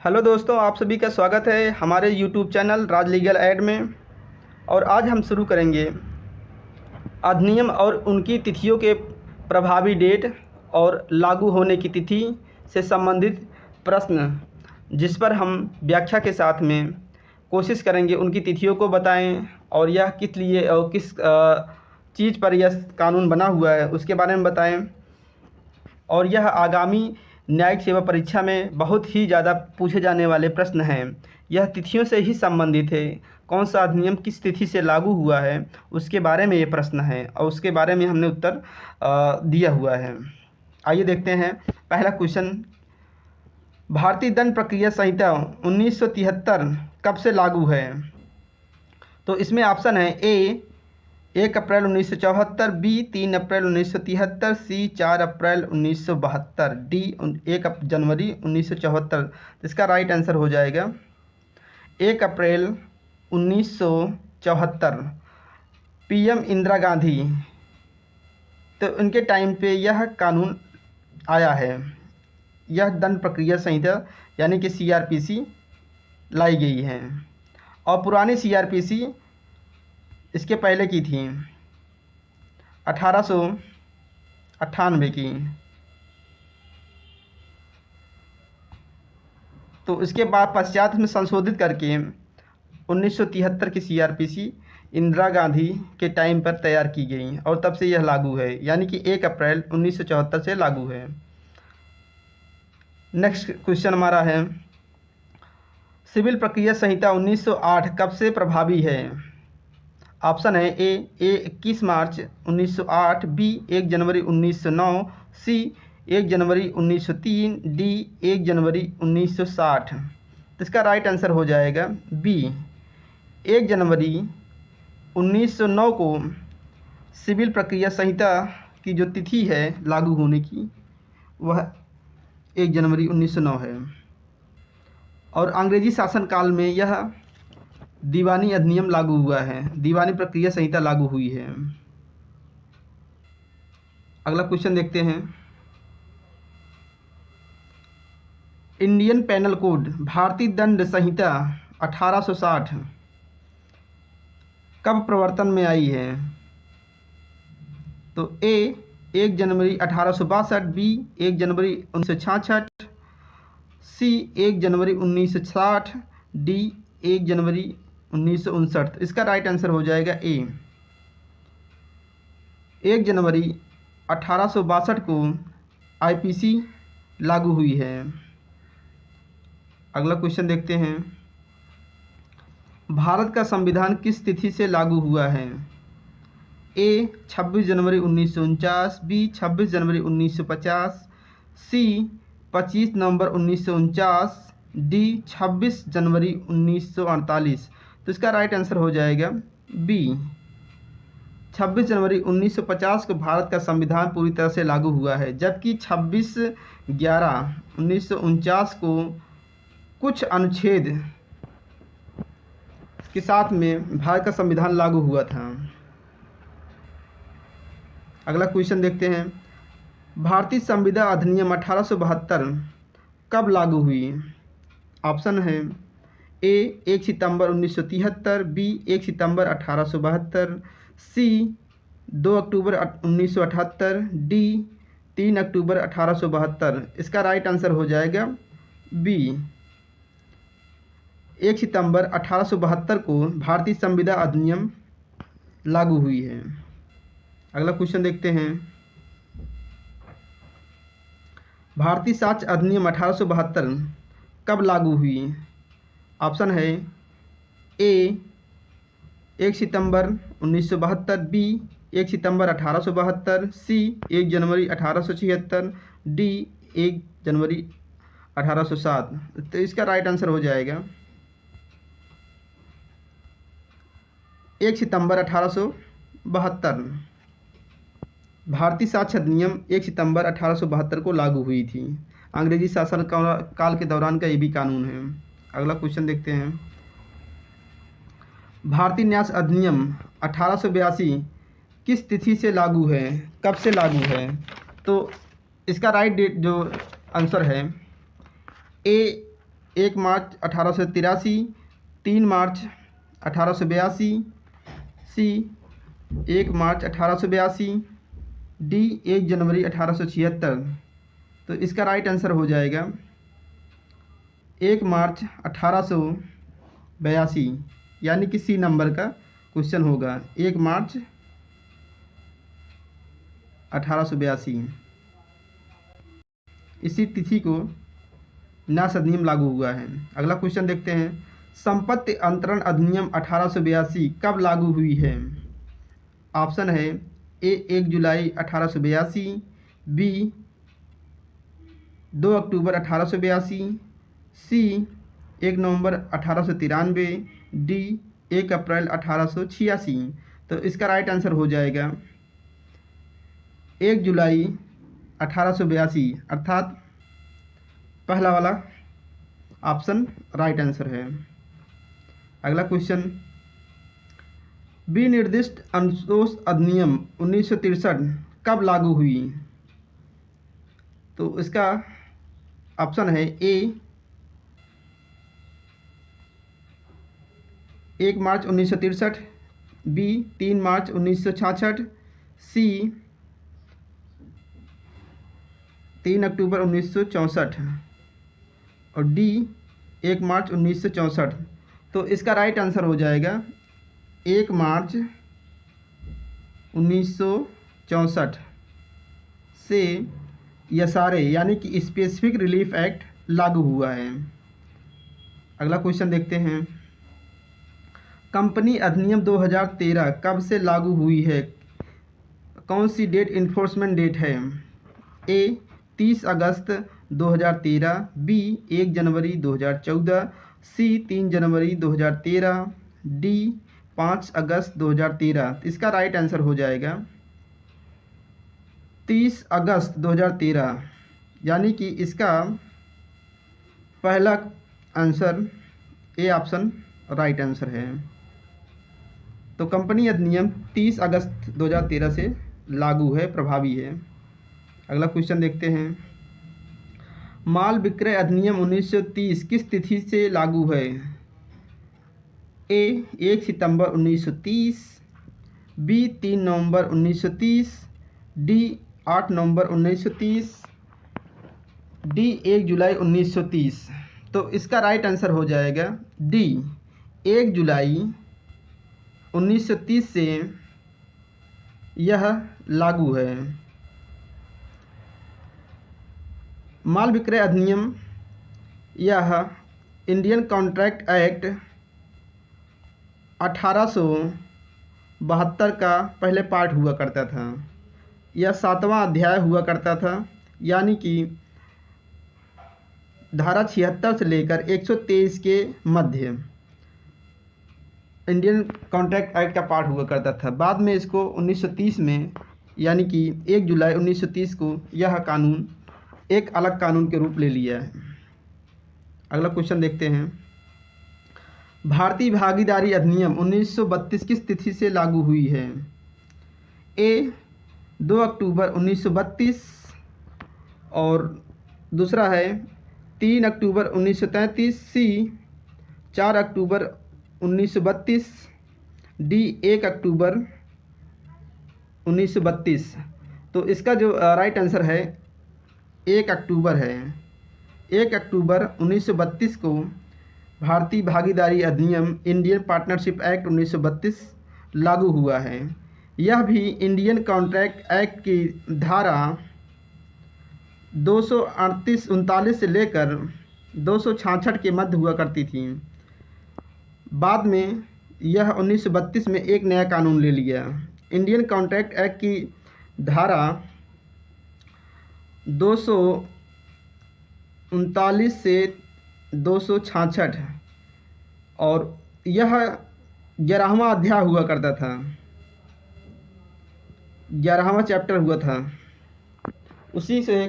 Hello दोस्तों, आप सभी का स्वागत है हमारे यूट्यूब चैनल राज लीगल ऐड में। और आज हम शुरू करेंगे अधिनियम और उनकी तिथियों के प्रभावी डेट और लागू होने की तिथि से संबंधित प्रश्न, जिस पर हम व्याख्या के साथ में कोशिश करेंगे उनकी तिथियों को बताएं और यह किस लिए और किस चीज़ पर यह कानून बना हुआ है उसके बारे में बताएं। और यह आगामी न्यायिक सेवा परीक्षा में बहुत ही ज़्यादा पूछे जाने वाले प्रश्न हैं। यह तिथियों से ही संबंधित है, कौन सा अधिनियम किस तिथि से लागू हुआ है उसके बारे में ये प्रश्न है और उसके बारे में हमने उत्तर दिया हुआ है। आइए देखते हैं पहला क्वेश्चन। भारतीय दंड प्रक्रिया संहिता 1973 कब से लागू है? तो इसमें ऑप्शन है ए 1 अप्रैल 1974, बी 3 अप्रैल 1973, सी 4 अप्रैल 1972, डी 1 जनवरी 1974। इसका राइट आंसर हो जाएगा 1 अप्रैल 1974। पीएम इंदिरा गांधी, तो उनके टाइम पे यह कानून आया है। यह दंड प्रक्रिया संहिता यानी कि सीआरपीसी लाई गई है और पुरानी सीआरपीसी इसके पहले की थी 1898 की। तो इसके बाद पश्चात में संशोधित करके 1973 की सीआरपीसी इंदिरा गांधी के टाइम पर तैयार की गई और तब से यह लागू है, यानी कि 1 अप्रैल 1974 से लागू है। नेक्स्ट क्वेश्चन हमारा है सिविल प्रक्रिया संहिता 1908 कब से प्रभावी है? ऑप्शन है ए 21 मार्च 1908, बी 1 जनवरी 1909, सी 1 जनवरी 1903, डी 1 जनवरी 1960। तो इसका राइट आंसर हो जाएगा बी 1 जनवरी 1909 को सिविल प्रक्रिया संहिता की जो तिथि है लागू होने की वह 1 जनवरी 1909 है। और अंग्रेजी शासनकाल में यह दीवानी अधिनियम लागू हुआ है, दीवानी प्रक्रिया संहिता लागू हुई है। अगला क्वेश्चन देखते हैं। इंडियन पेनल कोड भारतीय दंड संहिता 1860 कब प्रवर्तन में आई है? तो ए 1 जनवरी 1862, बी 1 जनवरी 1966, सी 1 जनवरी 1960, डी 1 जनवरी 1959। इसका राइट आंसर हो जाएगा ए 1 जनवरी 1862 को आईपीसी लागू हुई है। अगला क्वेश्चन देखते हैं। भारत का संविधान किस तिथि से लागू हुआ है? ए 26 जनवरी 1949, बी 26 जनवरी 1950, सी 25 नवंबर 1949, डी 26 जनवरी 1948। तो इसका राइट आंसर हो जाएगा बी 26 जनवरी 1950 को भारत का संविधान पूरी तरह से लागू हुआ है, जबकि 26/11/1949 को कुछ अनुच्छेद के साथ में भारत का संविधान लागू हुआ था। अगला क्वेश्चन देखते हैं। भारतीय संविदा अधिनियम 1872 कब लागू हुई? ऑप्शन है ए 1 सितंबर 1973, बी 1 सितंबर 1872, सी 2 अक्टूबर 1978, डी 3 अक्टूबर 1872। इसका राइट आंसर हो जाएगा बी 1 सितंबर 1872 को भारतीय संविदा अधिनियम लागू हुई है। अगला क्वेश्चन देखते हैं। भारतीय साक्ष्य अधिनियम 1872 कब लागू हुई? ऑप्शन है ए 1 सितंबर 1972, बी 1 सितंबर 1872, सी 1 जनवरी 1876, डी 1 जनवरी 1807। तो इसका राइट आंसर हो जाएगा 1 सितंबर 1872। भारतीय साक्ष्य अधिनियम 1 सितंबर 1872 को लागू हुई थी। अंग्रेजी शासन काल के दौरान का ये भी कानून है। अगला क्वेश्चन देखते हैं। भारतीय न्यास अधिनियम 1882 किस तिथि से लागू है, कब से लागू है? तो इसका राइट डेट जो आंसर है ए 1 मार्च 1883, 3 मार्च 1882, सी 1 मार्च 1882, डी 1 जनवरी 1876। तो इसका राइट आंसर हो जाएगा 1 मार्च 1882, यानी कि सी नंबर का क्वेश्चन होगा 1 मार्च 1882। इसी तिथि को न्यास अधिनियम लागू हुआ है। अगला क्वेश्चन देखते हैं, संपत्ति अंतरण अधिनियम 1882 कब लागू हुई है? ऑप्शन है ए 1 जुलाई 1882, बी 2 अक्टूबर 1882, सी 1 नवंबर 1893, डी 1 अप्रैल 1886। तो इसका राइट आंसर हो जाएगा 1 जुलाई 1882, अर्थात पहला वाला ऑप्शन राइट आंसर है। अगला क्वेश्चन, विनिर्दिष्ट अनुतोष अधिनियम 1963 कब लागू हुई? तो इसका ऑप्शन है ए 1 मार्च 1963, बी 3 मार्च 1966, सी 3 अक्टूबर 1964 और डी 1 मार्च 1964। तो इसका राइट आंसर हो जाएगा 1 मार्च 1964 से यह सारे यानी कि स्पेसिफिक रिलीफ एक्ट लागू हुआ है। अगला क्वेश्चन देखते हैं, कंपनी अधिनियम 2013 कब से लागू हुई है? कौन सी डेट इन्फोर्समेंट डेट है? ए 30 अगस्त 2013, बी 1 जनवरी 2014, सी 3 जनवरी 2013, डी 5 अगस्त 2013। इसका राइट आंसर हो जाएगा 30 अगस्त 2013, यानी कि इसका पहला answer A option right answer है। तो कंपनी अधिनियम 30 अगस्त 2013 से लागू है, प्रभावी है। अगला क्वेश्चन देखते हैं, माल विक्रय अधिनियम 1930 किस तिथि से लागू है? ए 1 सितंबर 1930, बी 3 नवंबर 1930, डी 8 नवंबर 1930, डी 1 जुलाई 1930। तो इसका राइट आंसर हो जाएगा डी 1 जुलाई 1930 से यह लागू है। माल विक्रय अधिनियम यह इंडियन कॉन्ट्रैक्ट एक्ट 1872 का पहले पार्ट हुआ करता था। यह 7वां अध्याय हुआ करता था, यानी कि धारा 76 से लेकर 123 के मध्य इंडियन कॉन्ट्रैक्ट एक्ट का पार्ट हुआ करता था। बाद में इसको 1930 में, यानी कि 1 जुलाई 1930 को यह कानून एक अलग कानून के रूप ले लिया है। अगला क्वेश्चन देखते हैं, भारतीय भागीदारी अधिनियम 1932 किस तिथि से लागू हुई है? ए 2 अक्टूबर 1932 और दूसरा है 3 अक्टूबर 1933, सी 4 अक्टूबर 1932, डी 1 अक्टूबर 1932। तो इसका जो राइट आंसर है 1 अक्टूबर है। 1 अक्टूबर 1932 को भारतीय भागीदारी अधिनियम इंडियन पार्टनरशिप एक्ट 1932 लागू हुआ है। यह भी इंडियन कॉन्ट्रैक्ट एक्ट की धारा 238-39 से लेकर 266 के मध्य हुआ करती थी। बाद में यह 1932 में एक नया कानून ले लिया। इंडियन कॉन्ट्रैक्ट एक्ट की धारा 239 से 266 और यह 11वां अध्याय हुआ करता था, 11वां चैप्टर हुआ था। उसी से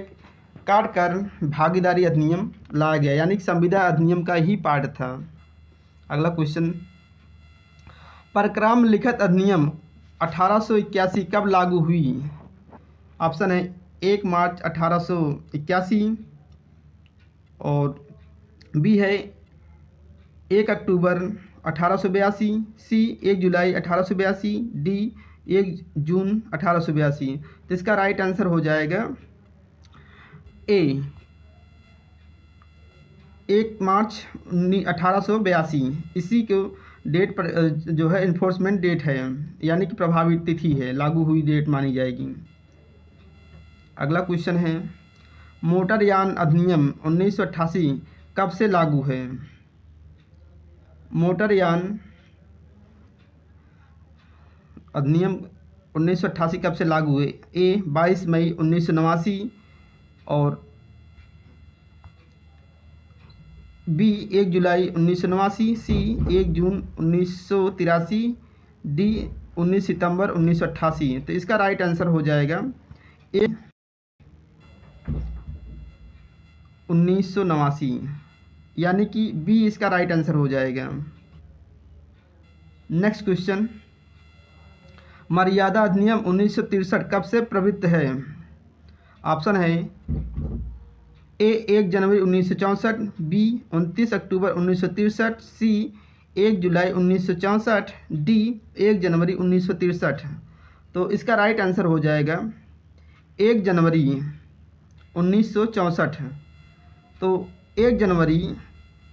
काट कर भागीदारी अधिनियम लाया गया, यानी कि संविदा अधिनियम का ही पार्ट था। अगला क्वेश्चन, परक्राम लिखित अधिनियम 1881 कब लागू हुई? ऑप्शन है 1 मार्च 1881 और बी है 1 अक्टूबर 1882, सी 1 जुलाई 1882, डी 1 जून 1882। तो इसका राइट आंसर हो जाएगा ए 1 मार्च 1882। इसी को डेट पर जो है इन्फोर्समेंट डेट है, यानी कि प्रभावी तिथि है, लागू हुई डेट मानी जाएगी। अगला क्वेश्चन है मोटरयान अधिनियम 1988 कब से लागू है? मोटरयान अधिनियम 1988 कब से लागू है? ए 22 मई 1989 और बी 1 जुलाई 1989, सी 1 जून 1983, डी 19 सितंबर 1988। तो इसका राइट आंसर हो जाएगा ए 1989, यानी कि बी इसका राइट आंसर हो जाएगा। नेक्स्ट क्वेश्चन मर्यादा अधिनियम 1963 कब से प्रवृत्त है? ऑप्शन है ए 1 जनवरी 1964, बी 29 अक्टूबर 1963, सी 1 जुलाई 1964, डी 1 जनवरी 1963। तो इसका राइट आंसर हो जाएगा 1 जनवरी 1964। तो 1 जनवरी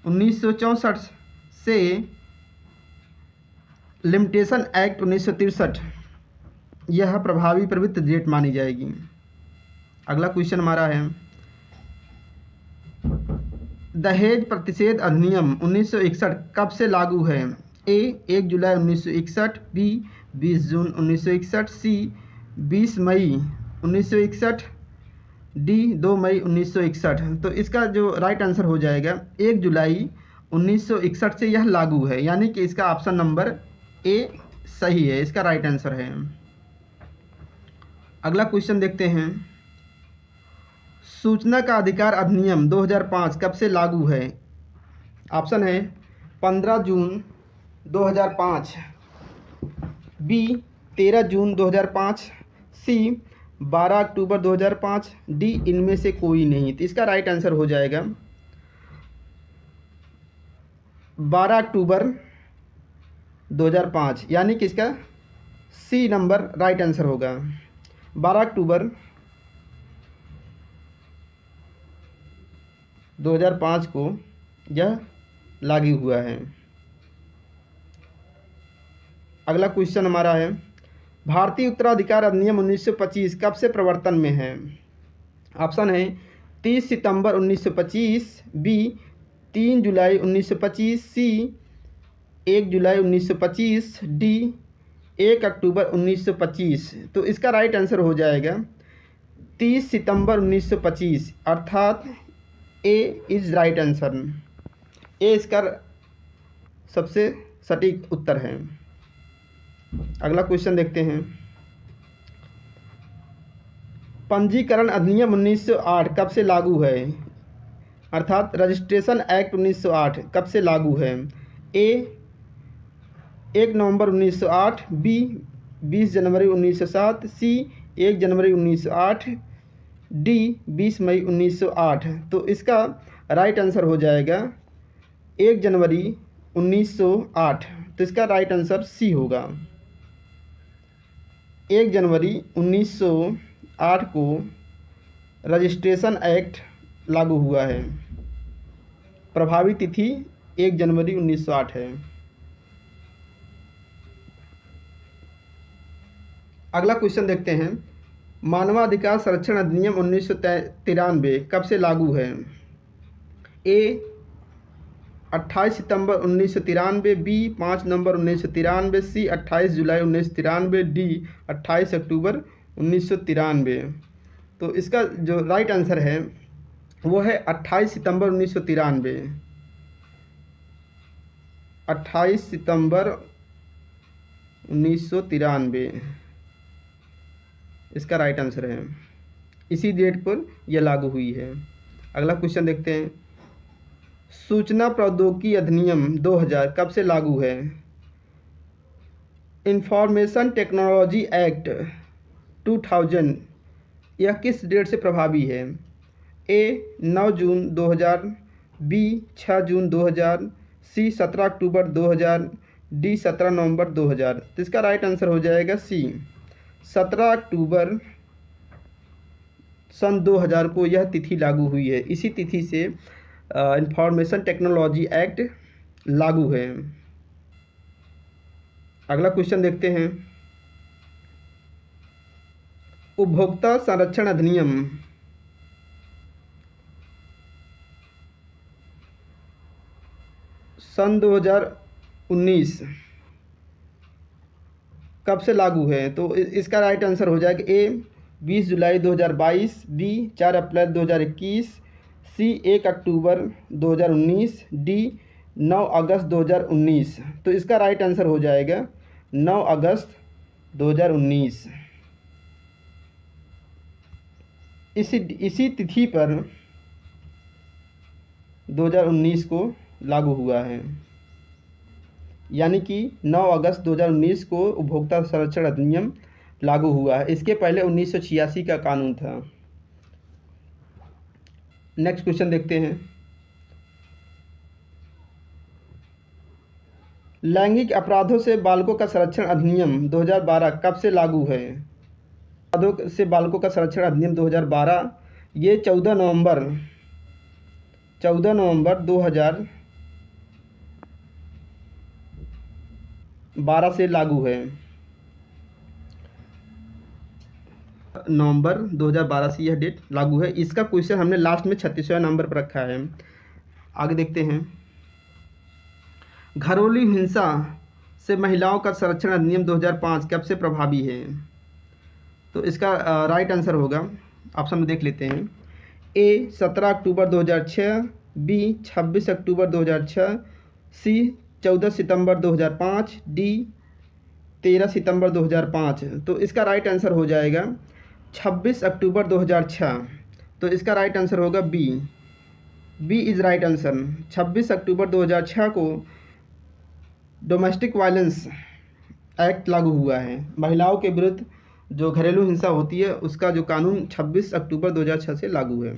1964 से लिमिटेशन एक्ट 1963 यह प्रभावी प्रवृत्त डेट मानी जाएगी। अगला क्वेश्चन हमारा है दहेज प्रतिषेध अधिनियम 1961 कब से लागू है? ए 1 जुलाई 1961, बी 20 जून 1961, सी 20 मई 1961, डी 2 मई 1961। तो इसका जो राइट आंसर हो जाएगा 1 जुलाई 1961 से यह लागू है, यानी कि इसका ऑप्शन नंबर ए सही है, इसका राइट आंसर है। अगला क्वेश्चन देखते हैं सूचना का अधिकार अधिनियम 2005 कब से लागू है? ऑप्शन है 15 जून 2005, बी 13 जून 2005, सी 12 अक्टूबर 2005, डी इनमें से कोई नहीं। तो इसका राइट आंसर हो जाएगा 12 अक्टूबर 2005, यानी कि इसका सी नंबर राइट आंसर होगा। 12 अक्टूबर 2005 को यह लागू हुआ है। अगला क्वेश्चन हमारा है भारतीय उत्तराधिकार अधिनियम 1925 कब से प्रवर्तन में है? ऑप्शन है 30 सितंबर 1925, बी 3 जुलाई 1925, सी 1 जुलाई 1925, डी 1 अक्टूबर 1925। तो इसका राइट आंसर हो जाएगा 30 सितंबर 1925, अर्थात ए इज राइट आंसर। ए इसका सबसे सटीक उत्तर है। अगला क्वेश्चन देखते हैं पंजीकरण अधिनियम 1908 कब से लागू है? अर्थात रजिस्ट्रेशन एक्ट 1908 कब से लागू है? ए 1 नवंबर 1908, बी 20 जनवरी 1907, सी 1 जनवरी 1908, डी 20 मई 1908। तो इसका राइट आंसर हो जाएगा 1 जनवरी 1908। तो इसका राइट आंसर सी होगा। 1 जनवरी 1908 को रजिस्ट्रेशन एक्ट लागू हुआ है। प्रभावी तिथि 1 जनवरी 1908 है। अगला क्वेश्चन देखते हैं मानवाधिकार संरक्षण अधिनियम 1993 कब से लागू है? ए 28 सितंबर 1993, बी 5 नवंबर 1993, सी 28 जुलाई 1993, डी 28 अक्टूबर 1993। तो इसका जो राइट आंसर है वो है 28 सितंबर 1993। 28 सितंबर 1993 इसका राइट आंसर है। इसी डेट पर यह लागू हुई है। अगला क्वेश्चन देखते हैं सूचना प्रौद्योगिकी अधिनियम 2000 कब से लागू है? इंफॉर्मेशन टेक्नोलॉजी एक्ट 2000 यह किस डेट से प्रभावी है? ए 9 जून 2000, बी 6 जून 2000, सी 17 अक्टूबर 2000, डी 17 नवंबर 2000। तो इसका राइट आंसर हो जाएगा सी, 17 अक्टूबर सन 2000 को यह तिथि लागू हुई है। इसी तिथि से इंफॉर्मेशन टेक्नोलॉजी एक्ट लागू है। अगला क्वेश्चन देखते हैं। उपभोक्ता संरक्षण अधिनियम सन 2019 कब से लागू है? तो इसका राइट आंसर हो जाएगा ए 20 जुलाई 2022, बी 4 अप्रैल 2021, सी 1 अक्टूबर 2019, डी 9 अगस्त 2019। तो इसका राइट आंसर हो जाएगा 9 अगस्त 2019। इसी तिथि पर 2019 को लागू हुआ है, यानी कि 9 अगस्त 2019 को उपभोक्ता संरक्षण अधिनियम लागू हुआ है। इसके पहले 1986 का कानून था। नेक्स्ट क्वेश्चन देखते हैं। लैंगिक अपराधों से बालकों का संरक्षण अधिनियम 2012 कब से लागू है? अपराधों से बालकों का संरक्षण अधिनियम 2012 ये 14 नवंबर 2012 से लागू है। नवंबर 2012 से यह डेट लागू है। इसका क्वेश्चन हमने लास्ट में 36वें नंबर पर रखा है। आगे देखते हैं। घरेलू हिंसा से महिलाओं का संरक्षण अधिनियम 2005 कब से प्रभावी है? तो इसका राइट आंसर होगा, ऑप्शन में देख लेते हैं। ए 17 अक्टूबर 2006, बी 26 अक्टूबर 2006, सी 14 सितंबर 2005, डी 13 सितंबर 2005। तो इसका राइट आंसर हो जाएगा 26 अक्टूबर 2006। तो इसका राइट आंसर होगा बी इज़ राइट आंसर। 26 अक्टूबर 2006 को डोमेस्टिक वायलेंस एक्ट लागू हुआ है। महिलाओं के विरुद्ध जो घरेलू हिंसा होती है उसका जो कानून 26 अक्टूबर 2006 से लागू है।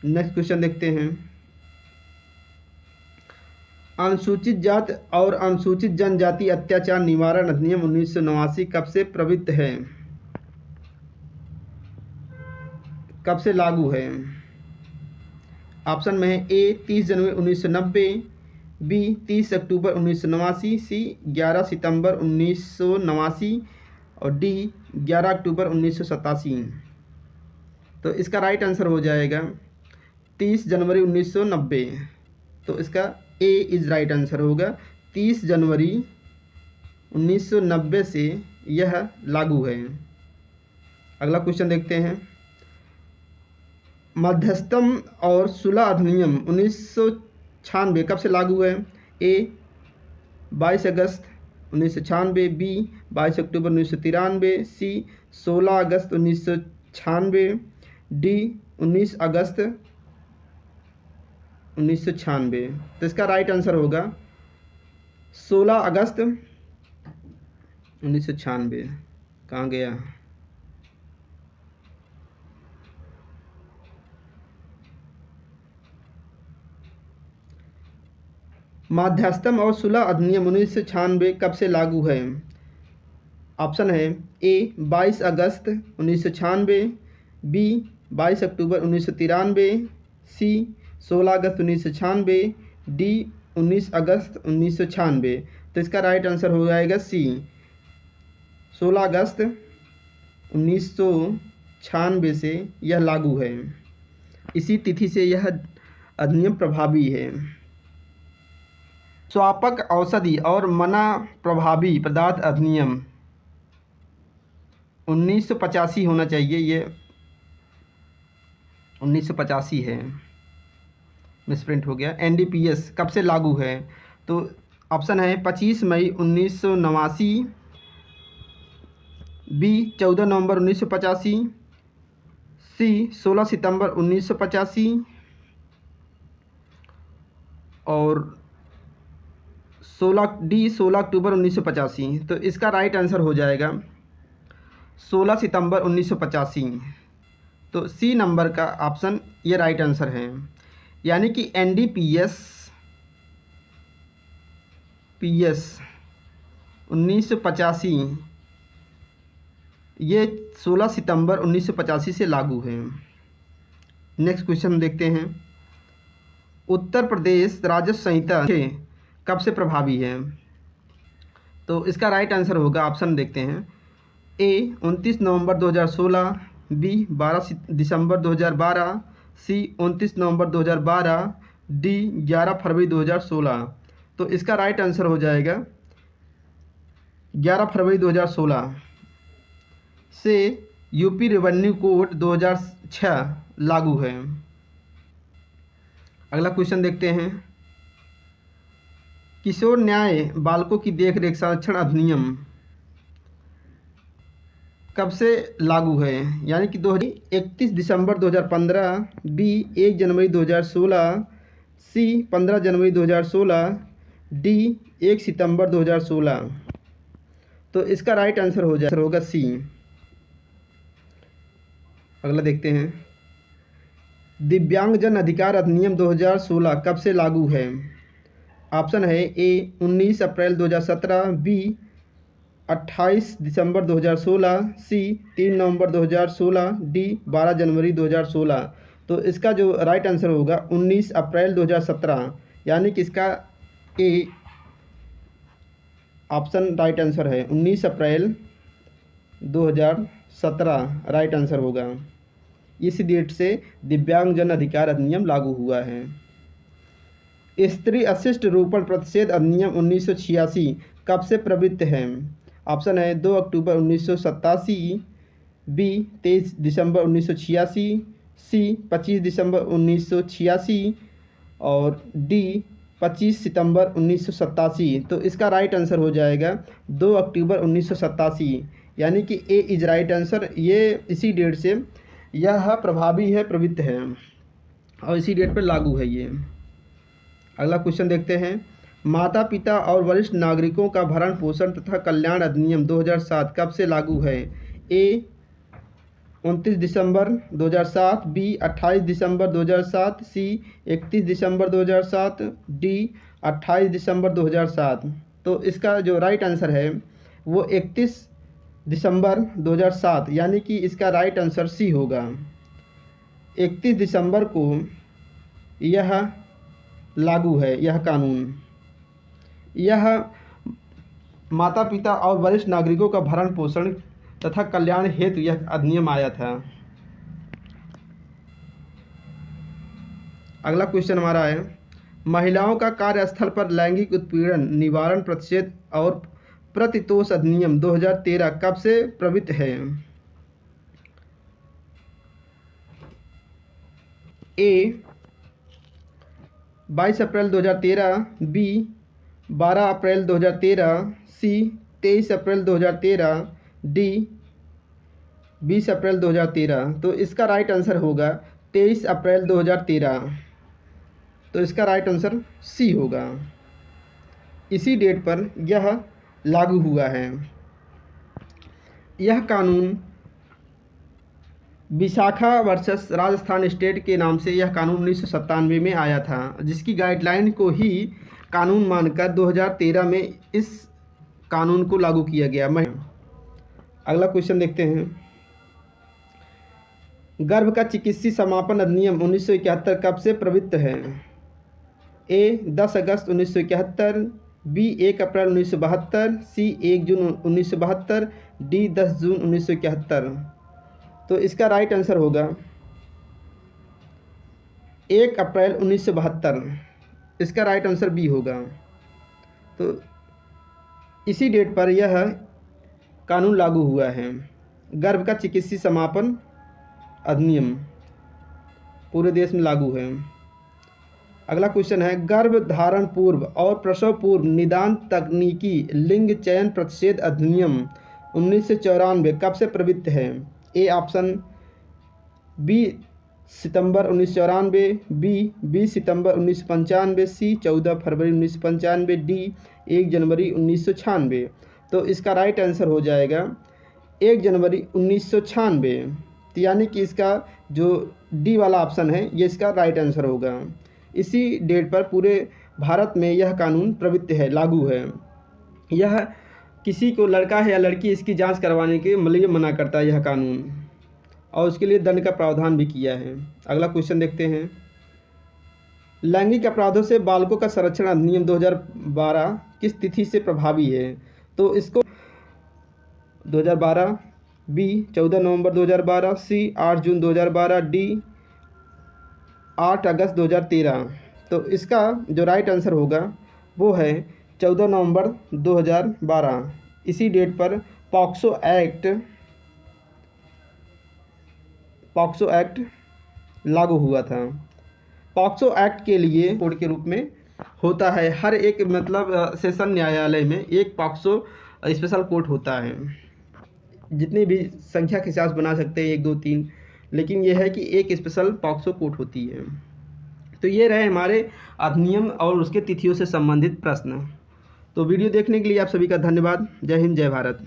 नेक्स्ट क्वेश्चन देखते हैं। अनुसूचित जाति और अनुसूचित जनजाति अत्याचार निवारण अधिनियम 1989 कब से प्रवृत्त है, कब से लागू है? ऑप्शन में है ए 30 जनवरी 1990, बी 30 अक्टूबर 1989, सी 11 सितंबर 1989 और डी 11 अक्टूबर 1987। तो इसका राइट आंसर हो जाएगा 30 जनवरी 1990। तो इसका ए इज़ राइट आंसर होगा। 30 जनवरी 1990 से यह लागू है। अगला क्वेश्चन देखते हैं। मध्यस्थम और सुलह अधिनियम 1996 कब से लागू है? ए 22 अगस्त 1996, बी 22 अक्टूबर 1993, सी 16 अगस्त 1996, डी 19 अगस्त 1996। तो इसका राइट आंसर होगा 16 अगस्त 1996। कहाँ गया? मध्यस्थम और सुलह अधिनियम 1996 कब से लागू है? ऑप्शन है ए 22 अगस्त 1996, बी 22 अक्टूबर 1993, सी 16 अगस्त 1996, डी 19 अगस्त 1996। तो इसका राइट आंसर हो जाएगा सी 16 अगस्त 1996 से यह लागू है। इसी तिथि से यह अधिनियम प्रभावी है। स्वापक औषधि और मना प्रभावी पदार्थ अधिनियम 1985 होना चाहिए, ये 1985 है, मिसप्रिंट हो गया। एनडीपीएस कब से लागू है? तो ऑप्शन है 25 मई 1989, बी 14 नवंबर 1985, सी 16 सितंबर 1985 और 16 अक्टूबर 1985। तो इसका राइट आंसर हो जाएगा 16 सितंबर 1985। तो सी नंबर का ऑप्शन ये राइट आंसर है। यानी कि NDPS 1985 ये 16 सितंबर 1985 से लागू है। नेक्स्ट क्वेश्चन देखते हैं, उत्तर प्रदेश राजस्व संहिता कब से प्रभावी है? तो इसका राइट आंसर होगा, ऑप्शन देखते हैं, ए 29 नवंबर 2016, बी 12 दिसंबर 2012, सी 29 नवंबर 2012, डी 11 फरवरी 2016। तो इसका राइट आंसर हो जाएगा 11 फरवरी 2016 से यूपी रेवेन्यू कोड 2006 लागू है। अगला क्वेश्चन देखते हैं, किशोर न्याय बालकों की देखरेख संरक्षण अधिनियम कब से लागू है? यानी कि 31 दिसंबर 2015, बी 1 जनवरी 2016, सी 15 जनवरी 2016, डी 1 सितंबर 2016। तो इसका राइट आंसर होगा सी। अगला देखते हैं, दिव्यांगजन अधिकार अधिनियम 2016 कब से लागू है? ऑप्शन है, ए 19 अप्रैल 2017, बी 28 दिसंबर 2016, सी 3 नवंबर 2016, डी 12 जनवरी 2016। तो इसका जो राइट आंसर होगा 19 अप्रैल 2017, यानी कि इसका ए ऑप्शन राइट आंसर है, 19 अप्रैल 2017 राइट आंसर होगा। इस डेट से दिव्यांगजन अधिकार अधिनियम लागू हुआ है। स्त्री अशिष्ट रोपण प्रतिषेध अधिनियम 1986 कब से प्रवृत्त है? ऑप्शन है, 2 अक्टूबर 1987, बी 23 दिसंबर 1986, सी 25 दिसंबर 1986 और डी 25 सितंबर 1987। तो इसका राइट आंसर हो जाएगा 2 अक्टूबर 1987, यानी कि ए इज राइट आंसर। ये इसी डेट से यह प्रभावी है, प्रवृत्त है और इसी डेट पर लागू है ये। अगला क्वेश्चन देखते हैं, माता पिता और वरिष्ठ नागरिकों का भरण पोषण तथा कल्याण अधिनियम 2007 कब से लागू है? ए 29 दिसंबर 2007, बी 28 दिसंबर 2007, सी 31 दिसंबर 2007, डी 28 दिसंबर 2007। तो इसका जो राइट आंसर है वो 31 दिसंबर 2007, यानी कि इसका राइट आंसर सी होगा। 31 दिसंबर को यह लागू है, यह कानून। यह माता पिता और वरिष्ठ नागरिकों का भरण पोषण तथा कल्याण हेतु यह अधिनियम आया था। अगला क्वेश्चन हमारा है, महिलाओं का कार्यस्थल पर लैंगिक उत्पीड़न निवारण प्रतिषेध और प्रतितोष अधिनियम 2013 कब से प्रवृत्त है? ए 22 अप्रैल 2013, बी 12 अप्रैल 2013, सी 23 अप्रैल 2013, डी 20 अप्रैल 2013। तो इसका राइट आंसर होगा 23 अप्रैल 2013। तो इसका राइट आंसर सी होगा। इसी डेट पर यह लागू हुआ है। यह कानून विशाखा वर्सेस राजस्थान स्टेट के नाम से यह कानून 1997 में आया था, जिसकी गाइडलाइन को ही कानून मानकर 2013 में इस कानून को लागू किया गया। अगला क्वेश्चन देखते हैं, गर्भ का चिकित्सीय समापन अधिनियम 1971 कब से प्रवृत्त है? ए 10 अगस्त 1971, बी 1 अप्रैल 1972, सी 1 जून 1972, डी 10 जून 1971। तो इसका राइट आंसर होगा 1 अप्रैल 1972। इसका राइट आंसर बी होगा। तो इसी डेट पर यह कानून लागू हुआ है, गर्भ का चिकित्सीय समापन अधिनियम पूरे देश में लागू है। अगला क्वेश्चन है, गर्भ धारण पूर्व और प्रसव पूर्व निदान तकनीकी लिंग चयन प्रतिषेध अधिनियम 1994 कब से प्रवृत्त है? ए ऑप्शन, बी सितंबर 1994, बी 20 सितंबर 1995, सी 14 फरवरी 1995, डी 1 जनवरी 1996। तो इसका राइट आंसर हो जाएगा 1 जनवरी 1996, यानी कि इसका जो डी वाला ऑप्शन है ये इसका राइट आंसर होगा। इसी डेट पर पूरे भारत में यह कानून प्रवृत्त है, लागू है। यह किसी को लड़का है या लड़की इसकी जांच करवाने के लिए मना करता है यह कानून, और उसके लिए दंड का प्रावधान भी किया है। अगला क्वेश्चन देखते हैं। लैंगिक अपराधों से बालकों का संरक्षण अधिनियम 2012 किस तिथि से प्रभावी है? तो इसको 2012, बी 14 नवंबर 2012, सी 8 जून 2012, डी 8 अगस्त 2013। तो इसका जो राइट आंसर होगा वो है 14 नवंबर 2012। इसी डेट पर पॉक्सो एक्ट लागू हुआ था। पॉक्सो एक्ट के लिए कोड के रूप में होता है, हर एक सेशन न्यायालय में एक पॉक्सो स्पेशल कोर्ट होता है। जितनी भी संख्या के हिसाब से बना सकते हैं 1, 2, 3, लेकिन यह है कि एक स्पेशल पॉक्सो कोर्ट होती है। तो ये रहे हमारे अधिनियम और उसके तिथियों से संबंधित प्रश्न। तो वीडियो देखने के लिए आप सभी का धन्यवाद। जय हिंद, जय भारत।